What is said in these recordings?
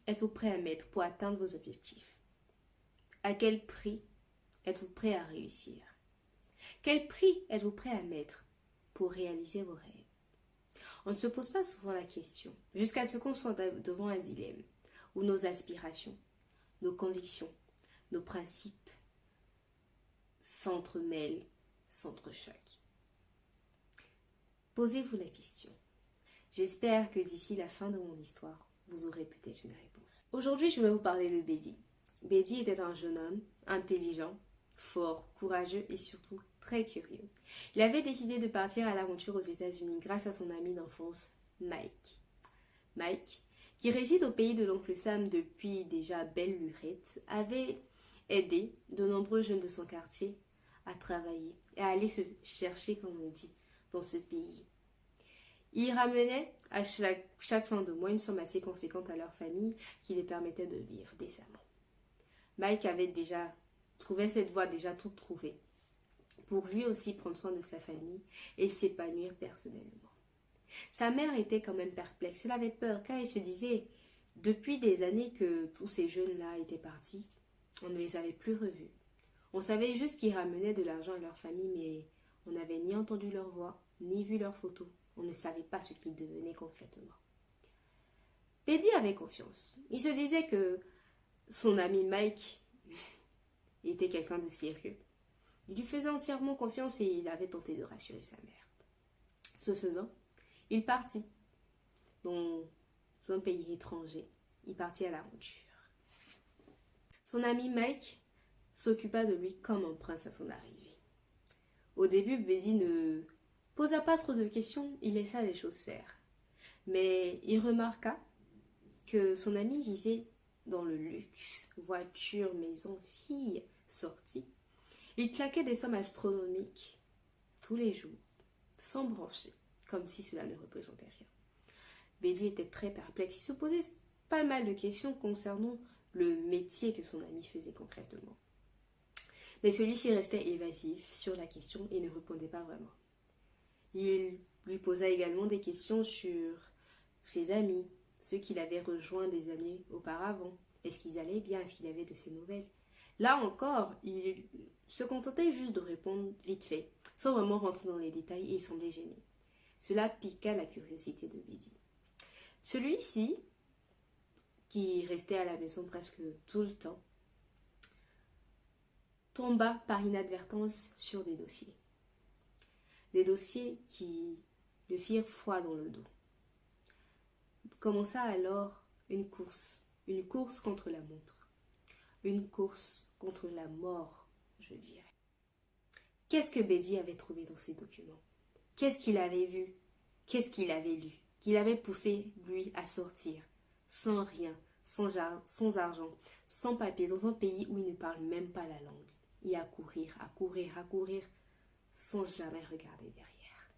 êtes-vous prêt à mettre pour atteindre vos objectifs? À quel prix êtes-vous prêt à réussir? Quel prix êtes-vous prêt à mettre pour réaliser vos rêves? On ne se pose pas souvent la question, jusqu'à ce qu'on soit devant un dilemme, où nos aspirations, nos convictions, nos principes s'entremêlent, s'entrechoquent. Posez-vous la question. J'espère que d'ici la fin de mon histoire, vous aurez peut-être une réponse. Aujourd'hui, je vais vous parler de Bédi. Bédi était un jeune homme, intelligent, fort, courageux et surtout très curieux. Il avait décidé de partir à l'aventure aux États-Unis grâce à son ami d'enfance, Mike. Mike, qui réside au pays de l'oncle Sam depuis déjà belle lurette, avait aidé de nombreux jeunes de son quartier à travailler et à aller se chercher, comme on dit, dans ce pays. Ils ramenaient à chaque fin de mois une somme assez conséquente à leur famille qui les permettait de vivre décemment. Mike trouvait cette voie déjà toute trouvée pour lui aussi prendre soin de sa famille et s'épanouir personnellement. Sa mère était quand même perplexe, elle avait peur car elle se disait depuis des années que tous ces jeunes-là étaient partis, on ne les avait plus revus. On savait juste qu'ils ramenaient de l'argent à leur famille mais on n'avait ni entendu leur voix, ni vu leurs photos. On ne savait pas ce qu'ils devenaient concrètement. Bédi avait confiance. Il se disait que son ami Mike était quelqu'un de sérieux. Il lui faisait entièrement confiance et il avait tenté de rassurer sa mère. Ce faisant, il partit dans un pays étranger. Il partit à l'aventure. Son ami Mike s'occupa de lui comme un prince à son arrivée. Au début, Bédi ne posa pas trop de questions, il laissa les choses faire. Mais il remarqua que son ami vivait dans le luxe, voiture, maison, fille, sortie. Il claquait des sommes astronomiques tous les jours, sans broncher, comme si cela ne représentait rien. Bédi était très perplexe, il se posait pas mal de questions concernant le métier que son ami faisait concrètement. Mais celui-ci restait évasif sur la question et ne répondait pas vraiment. Il lui posa également des questions sur ses amis, ceux qu'il avait rejoints des années auparavant. Est-ce qu'ils allaient bien? Est-ce qu'il avait de ses nouvelles? Là encore, il se contentait juste de répondre vite fait, sans vraiment rentrer dans les détails et il semblait gêné. Cela piqua la curiosité de Bédi. Celui-ci, qui restait à la maison presque tout le temps, tomba par inadvertance sur des dossiers. Des dossiers qui le firent froid dans le dos. Commença alors une course contre la montre. Une course contre la mort, je dirais. Qu'est-ce que Bédi avait trouvé dans ces documents? Qu'est-ce qu'il avait vu? Qu'est-ce qu'il avait lu? Qu'il avait poussé, lui, à sortir, sans rien, sans argent, sans papier, dans un pays où il ne parle même pas la langue. Et à courir, sans jamais regarder derrière.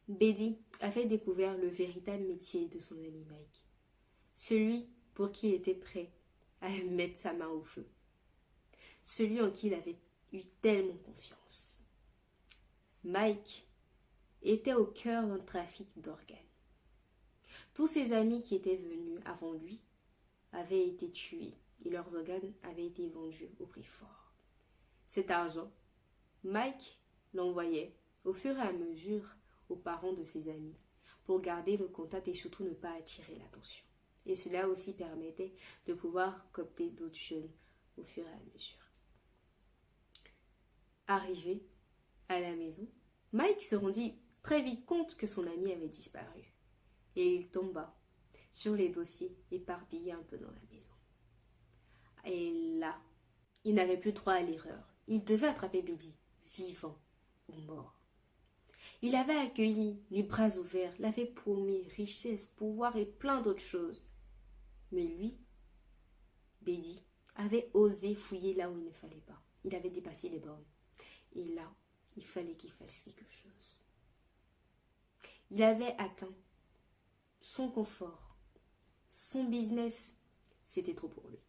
Bédi avait découvert le véritable métier de son ami Mike. Celui pour qui il était prêt à mettre sa main au feu. Celui en qui il avait eu tellement confiance. Mike était au cœur d'un trafic d'organes. Tous ses amis qui étaient venus avant lui avaient été tués et leurs organes avaient été vendus au prix fort. Cet argent, Mike l'envoyait au fur et à mesure aux parents de ses amis pour garder le contact et surtout ne pas attirer l'attention. Et cela aussi permettait de pouvoir coopter d'autres jeunes au fur et à mesure. Arrivé à la maison, Mike se rendit très vite compte que son ami avait disparu. Et il tomba sur les dossiers éparpillés un peu dans la maison. Et là, il n'avait plus droit à l'erreur. Il devait attraper Bédi, vivant ou mort. Il avait accueilli les bras ouverts, l'avait promis richesse, pouvoir et plein d'autres choses. Mais lui, Bédi, avait osé fouiller là où il ne fallait pas. Il avait dépassé les bornes. Et là, il fallait qu'il fasse quelque chose. Il avait atteint son confort, son business. C'était trop pour lui.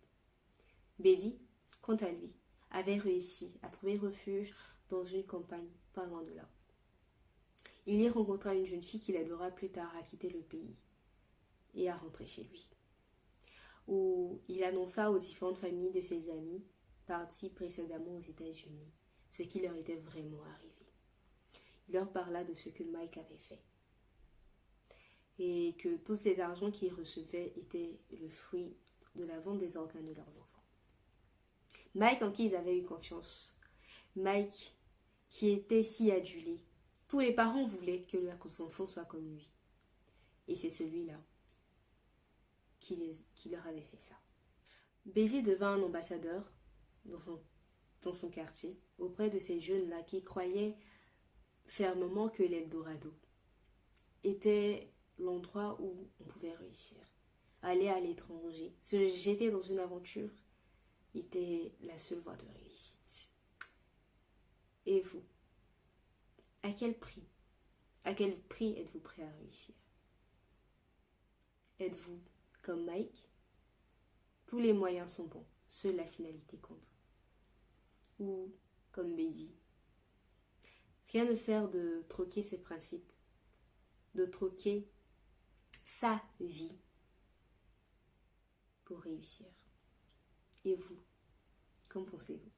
Bédi, quant à lui, avait réussi à trouver refuge dans une campagne pas loin de là. Il y rencontra une jeune fille qui l'aidera plus tard à quitter le pays et à rentrer chez lui. où il annonça aux différentes familles de ses amis partis précédemment aux États-Unis ce qui leur était vraiment arrivé. Il leur parla de ce que Mike avait fait et que tout cet argent qu'ils recevaient était le fruit de la vente des organes de leurs enfants. Mike en qui ils avaient eu confiance, Mike qui était si adulé. Tous les parents voulaient que leurs enfants soient comme lui. Et c'est celui-là qui leur avait fait ça. Bézi devint un ambassadeur dans son quartier auprès de ces jeunes-là qui croyaient fermement que l'Eldorado était l'endroit où on pouvait réussir. Aller à l'étranger, se jeter dans une aventure était la seule voie de réussite. Et vous, à quel prix êtes-vous prêt à réussir? Êtes-vous comme Mike? Tous les moyens sont bons, seule la finalité compte. Ou comme Bézi? Rien ne sert de troquer ses principes, de troquer sa vie pour réussir. Et vous, qu'en pensez-vous?